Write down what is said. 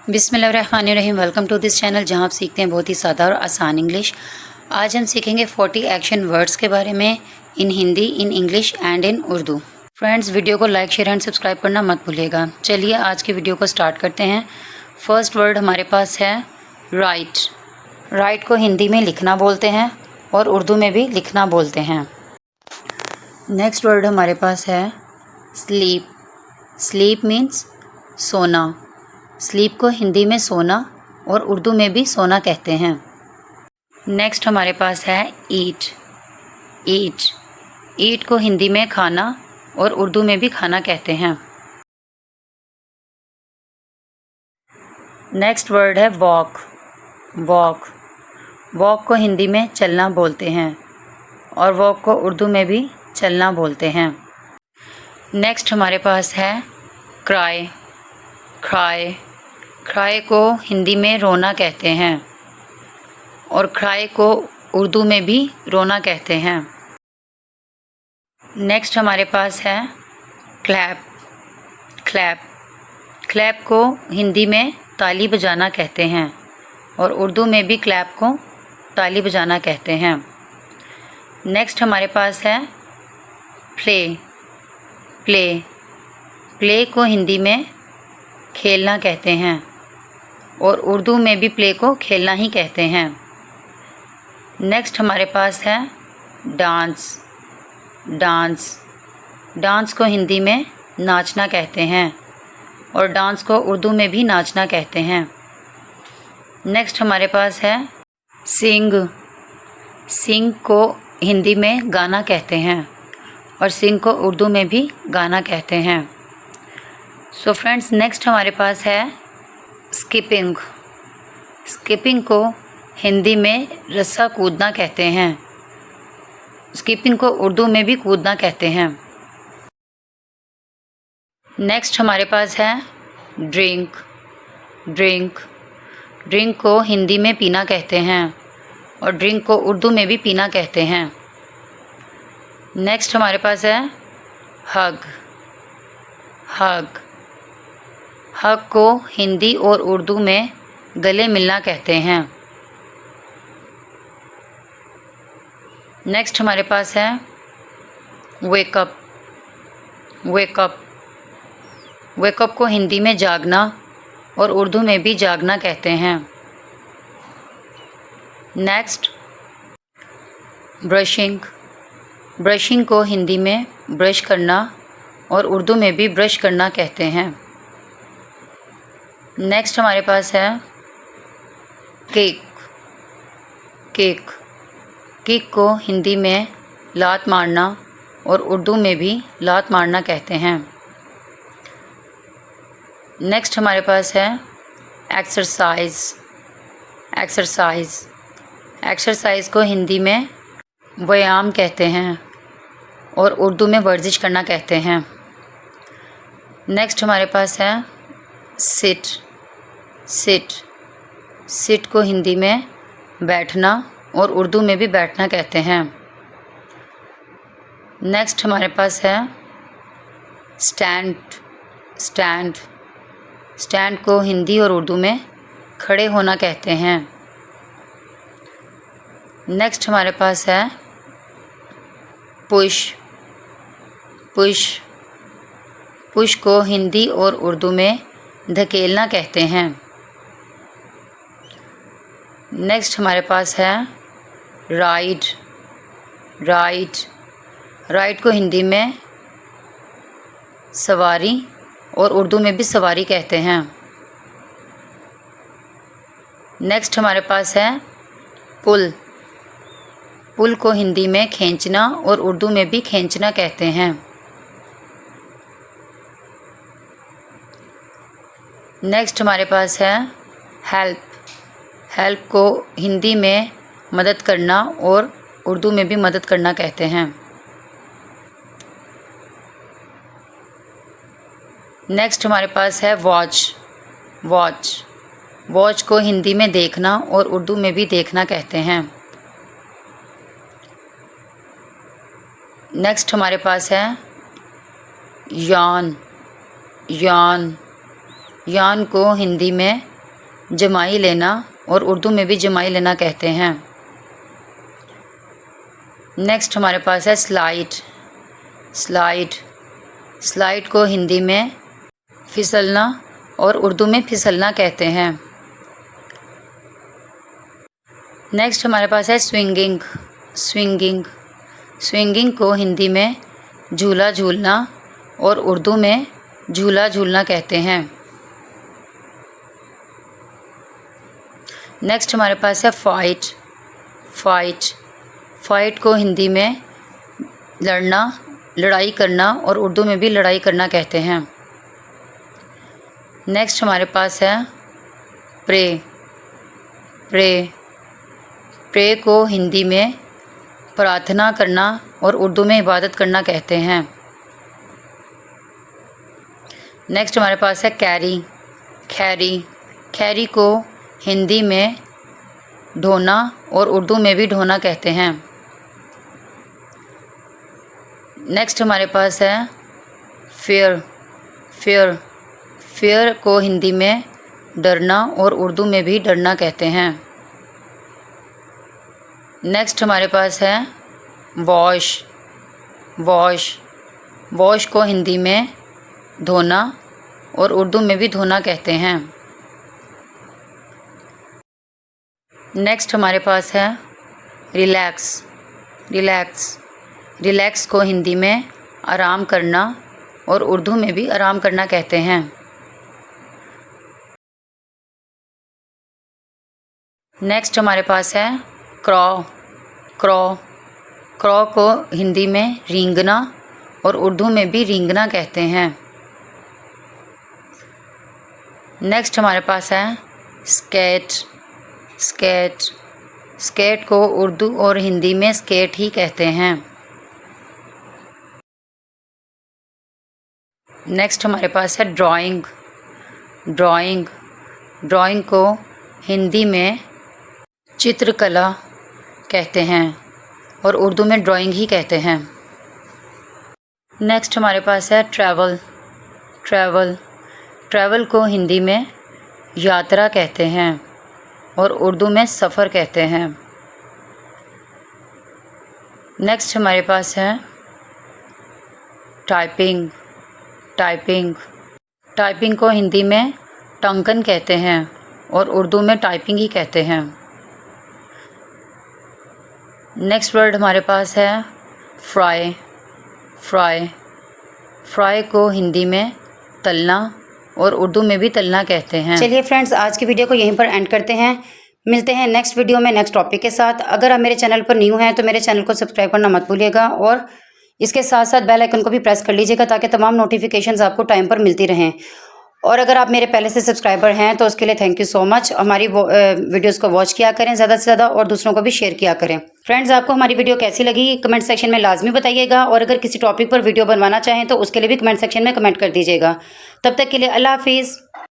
बिस्मिल्लाहिर्रहमानिर्रहीम। Welcome to this channel जहां आप सीखते हैं बहुत ही सादा और आसान इंग्लिश। आज हम सीखेंगे 40 एक्शन वर्ड्स के बारे में in Hindi, in English and in Urdu. Friends, video को लाइक, शेयर एंड सब्सक्राइब करना मत भूलिएगा। चलिए आज की वीडियो को स्टार्ट करते हैं। फर्स्ट वर्ड हमारे पास है राइट। राइट को हिंदी में लिखना बोलते हैं और उर्दू में भी लिखना बोलते हैं। नेक्स्ट वर्ड हमारे पास है स्लीप। स्लीप मीन्स सोना। स्लीप को हिंदी में सोना और उर्दू में भी सोना कहते हैं। नेक्स्ट हमारे पास है ईट। ईट। ईट को हिंदी में खाना और उर्दू में भी खाना कहते हैं। नेक्स्ट वर्ड है वॉक। वॉक। वॉक को हिंदी में चलना बोलते हैं और वॉक को उर्दू में भी चलना बोलते हैं। नेक्स्ट हमारे पास है क्राई। क्राई। क्राई को हिंदी में रोना कहते हैं और क्राई को उर्दू में भी रोना कहते हैं। नेक्स्ट हमारे पास है क्लैप। क्लैप। क्लैप को हिंदी में ताली बजाना कहते हैं और उर्दू में भी क्लैप को ताली बजाना कहते हैं। नेक्स्ट हमारे पास है प्ले। प्ले। प्ले को हिंदी में खेलना कहते हैं और उर्दू में भी प्ले को खेलना ही कहते हैं। नेक्स्ट हमारे पास है डांस। डांस। डांस को हिंदी में नाचना कहते हैं और डांस को उर्दू में भी नाचना कहते हैं। नेक्स्ट हमारे पास है सिंग। सिंग को हिंदी में गाना कहते हैं और सिंग को उर्दू में भी गाना कहते हैं। सो फ्रेंड्स, नेक्स्ट हमारे पास है स्किपिंग। स्किपिंग को हिंदी में रस्सा कूदना कहते हैं। स्किपिंग को उर्दू में भी कूदना कहते हैं। नेक्स्ट हमारे पास है ड्रिंक। ड्रिंक। ड्रिंक को हिंदी में पीना कहते हैं और ड्रिंक को उर्दू में भी पीना कहते हैं। नेक्स्ट हमारे पास है हग। हग। हग को हिंदी और उर्दू में गले मिलना कहते हैं। नेक्स्ट हमारे पास है वेकअप। वेकअप। वेकअप को हिंदी में जागना और उर्दू में भी जागना कहते हैं। Next brushing. ब्रशिंग को हिंदी में ब्रश करना और उर्दू में भी ब्रश करना कहते हैं। नेक्स्ट हमारे पास है केक। केक। केक को हिंदी में लात मारना और उर्दू में भी लात मारना कहते हैं। नेक्स्ट हमारे पास है एक्सरसाइज। एक्सरसाइज। एक्सरसाइज को हिंदी में व्यायाम कहते हैं और उर्दू में वर्जिश करना कहते हैं। नेक्स्ट हमारे पास है सिट। सिट। सिट को हिंदी में बैठना और उर्दू में भी बैठना कहते हैं। नेक्स्ट हमारे पास है स्टैंड। स्टैंड। स्टैंड को हिंदी और उर्दू में खड़े होना कहते हैं। नेक्स्ट हमारे पास है पुश। पुश। पुश को हिंदी और उर्दू में धकेलना कहते हैं। नेक्स्ट हमारे पास है राइड। राइड। राइड को हिंदी में सवारी और उर्दू में भी सवारी कहते हैं। नेक्स्ट हमारे पास है पुल। पुल को हिंदी में खींचना और उर्दू में भी खींचना कहते हैं। नेक्स्ट हमारे पास है हेल्प। हेल्प को हिंदी में मदद करना और उर्दू में भी मदद करना कहते हैं। नेक्स्ट हमारे पास है वॉच। वॉच। वॉच को हिंदी में देखना और उर्दू में भी देखना कहते हैं। नेक्स्ट हमारे पास है यान। यान। यान को हिंदी में जमाई लेना और उर्दू में भी जमाई लेना कहते हैं। नेक्स्ट हमारे पास है स्लाइड। स्लाइड, स्लाइड को हिंदी में फिसलना और उर्दू में फिसलना कहते हैं। नेक्स्ट हमारे पास है स्विंगिंग। स्विंगिंग, स्विंगिंग को हिंदी में झूला झूलना और उर्दू में झूला झूलना कहते हैं। नेक्स्ट हमारे पास है फाइट। फाइट, फाइट को हिंदी में लड़ना, लड़ाई करना और उर्दू में भी लड़ाई करना कहते हैं। नेक्स्ट हमारे पास है प्रे। प्रे, प्रे को हिंदी में प्रार्थना करना और उर्दू में इबादत करना कहते हैं। नेक्स्ट हमारे पास है कैरी। खैरी, खैरी को हिंदी में ढोना और उर्दू में भी ढोना कहते हैं। नेक्स्ट हमारे पास है फियर। फियर, फियर को हिंदी में डरना और उर्दू में भी डरना कहते हैं। नेक्स्ट हमारे पास है वॉश। वॉश, वॉश को हिंदी में धोना और उर्दू में भी धोना कहते हैं। नेक्स्ट हमारे पास है रिलैक्स। रिलैक्स, रिलैक्स को हिंदी में आराम करना और उर्दू में भी आराम करना कहते हैं। नेक्स्ट हमारे पास है क्रॉ। क्रॉ, क्रॉ को हिंदी में रेंगना और उर्दू में भी रेंगना कहते हैं। नेक्स्ट हमारे पास है स्केट। स्केट, स्केट को उर्दू और हिंदी में स्केट ही कहते हैं। नेक्स्ट हमारे पास है ड्राइंग। ड्राइंग, ड्राइंग को हिंदी में चित्रकला कहते हैं और उर्दू में ड्राइंग ही कहते हैं। नेक्स्ट हमारे पास है ट्रैवल। ट्रैवल, ट्रैवल को हिंदी में यात्रा कहते हैं और उर्दू में सफ़र कहते हैं। नेक्स्ट हमारे पास है टाइपिंग। टाइपिंग, टाइपिंग को हिंदी में टंकन कहते हैं और उर्दू में टाइपिंग ही कहते हैं। नेक्स्ट वर्ड हमारे पास है फ्राई। फ्राई, फ्राई को हिंदी में तलना और उर्दू में भी तलना कहते हैं। चलिए फ्रेंड्स, आज की वीडियो को यहीं पर एंड करते हैं। मिलते हैं नेक्स्ट वीडियो में नेक्स्ट टॉपिक के साथ। अगर आप मेरे चैनल पर न्यू हैं तो मेरे चैनल को सब्सक्राइब करना मत भूलिएगा और इसके साथ साथ बेल आइकन को भी प्रेस कर लीजिएगा ताकि तमाम नोटिफिकेशंस आपको टाइम पर मिलती रहें। और अगर आप मेरे पहले से सब्सक्राइबर हैं तो उसके लिए थैंक यू सो मच। हमारी वीडियोस को वॉच किया करें ज़्यादा से ज़्यादा और दूसरों को भी शेयर किया करें। फ्रेंड्स, आपको हमारी वीडियो कैसी लगी कमेंट सेक्शन में लाजमी बताइएगा और अगर किसी टॉपिक पर वीडियो बनवाना चाहें तो उसके लिए भी कमेंट सेक्शन में कमेंट कर दीजिएगा। तब तक के लिए अल्लाह हाफिज़।